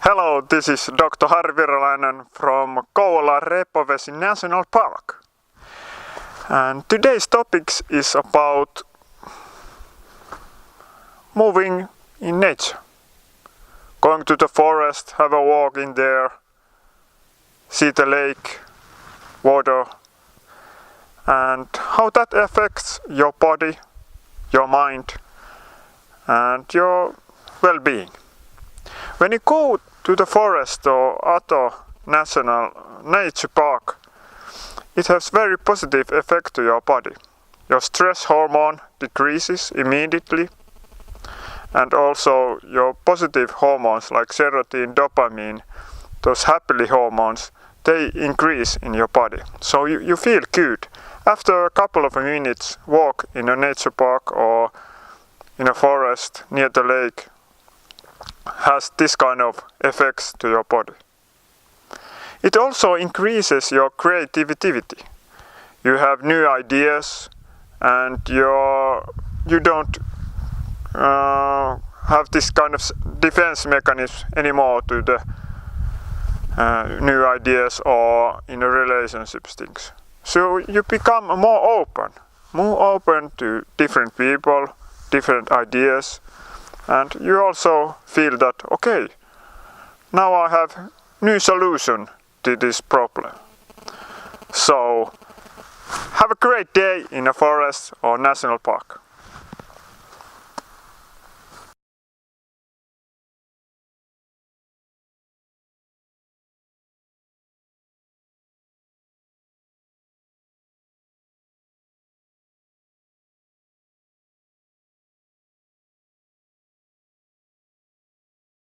Hello, this is Dr. Harri Virolainen from Kouvola Repovesi National Park. And today's topic is about moving in nature. Going to the forest, have a walk in there, see the lake, water, and how that affects your body, your mind, and your well-being. When you go to the forest or other national nature park, it has very positive effect to your body. Your stress hormone decreases immediately, and also your positive hormones like serotonin, dopamine, those happy hormones, they increase in your body. So you feel good. After a couple of minutes walk in a nature park or in a forest near the lake, has this kind of effects to your body. It also increases your creativity. You have new ideas and you don't have this kind of defense mechanism anymore to the new ideas or in a relationship things. So you become more open to different people, different ideas. And you also feel that, okay, now I have new solution to this problem. So have a great day in a forest or national park.